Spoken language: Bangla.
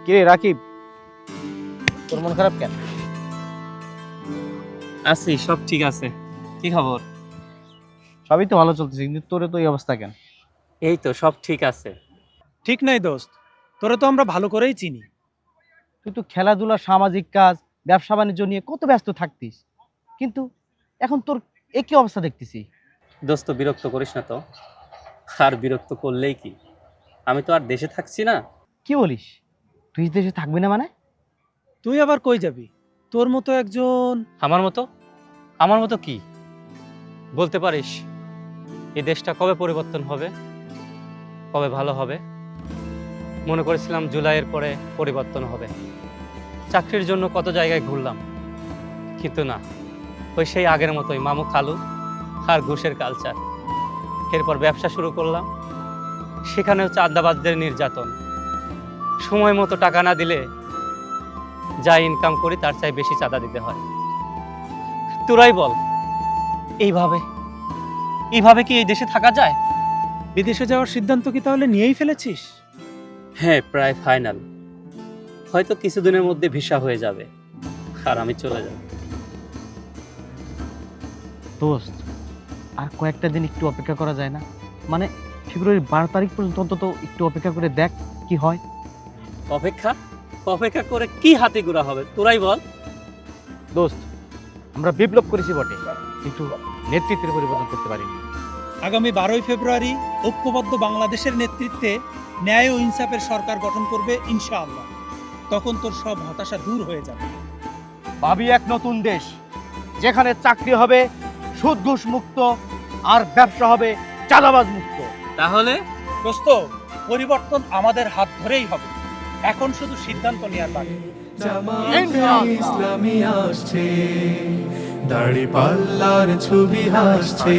কিরে রাকিব, তোর মন খারাপ কেন? আছি, সব ঠিক আছে। কি খবর? সবই তো ভালো চলতেছে, কিন্তু তোরে তো এই অবস্থা কেন? এই তো সব ঠিক আছে। ঠিক নাই দোস্ত, তোরা তো আমরা ভালো করেই চিনি। তুই তো খেলাধুলা, সামাজিক কাজ, ব্যবসা বাণিজ্য নিয়ে কত ব্যস্ত থাকতিস, কিন্তু এখন তোর একই অবস্থা দেখতেছি। দোস্ত, বিরক্ত করিস না তো। আর বিরক্ত করলেই কি, আমি তো আর দেশে থাকছি না। কি বলিস? তুই দেশে থাকবি না মানে? তুই আবার কই যাবি? তোর মতো একজন আমার মতো? আমার মতো কি বলতে পারিস? এই দেশটা কবে পরিবর্তন হবে, কবে ভালো হবে? মনে করেছিলাম জুলাইয়ের পরে পরিবর্তন হবে। চাকরির জন্য কত জায়গায় ঘুরলাম, কিন্তু না, ওই সেই আগের মতোই মামু খালু আর ঘুষের কালচার। এরপর ব্যবসা শুরু করলাম, সেখানেও চাঁদাবাজদের নির্যাতন। সময় মতো টাকা না দিলে যা ইনকাম করি তার চাই বেশি চাঁদা দিতে হয়। তোরাই বল, এইভাবে এইভাবে কি এই দেশে থাকা যায়? বিদেশে যাওয়ার সিদ্ধান্ত কি তাহলে নিয়েই ফেলেছিস? হ্যাঁ, প্রায় ফাইনাল। হয়তো কিছুদিনের মধ্যে ভিসা হয়ে যাবে আর আমি চলে যাব। দোস্ত, আর কয়েকটা দিন একটু অপেক্ষা করা যায় না? মানে ফেব্রুয়ারির 12 তারিখ পর্যন্ত অন্তত একটু অপেক্ষা করে দেখ কি হয়। অপেক্ষা অপেক্ষা করে কি হাতে গোড়া হবে, তোরাই বল। দোস্ত, আমরা বিপ্লব করেছি বটে, কিন্তু নেতৃত্বের পরিবর্তন করতে পারিনি। আগামী 12ই ফেব্রুয়ারি ঐক্যবদ্ধ বাংলাদেশের নেতৃত্বে ন্যায় ও ইনসাফের সরকার গঠন করবে ইনশাআল্লাহ। তখন তোর সব হতাশা দূর হয়ে যাবে। ভাবি এক নতুন দেশ, যেখানে চাকরি হবে সুদ ঘুষ মুক্ত, আর ব্যবসা হবে চাঁদাবাজ মুক্ত। তাহলে দোস্ত, পরিবর্তন আমাদের হাত ধরেই হবে। এখন শুধু সিদ্ধান্ত নেওয়ার বাকি। জামায়াতে ইসলামী আসছে, দাড়ি পাল্লার ছবি হাসছে।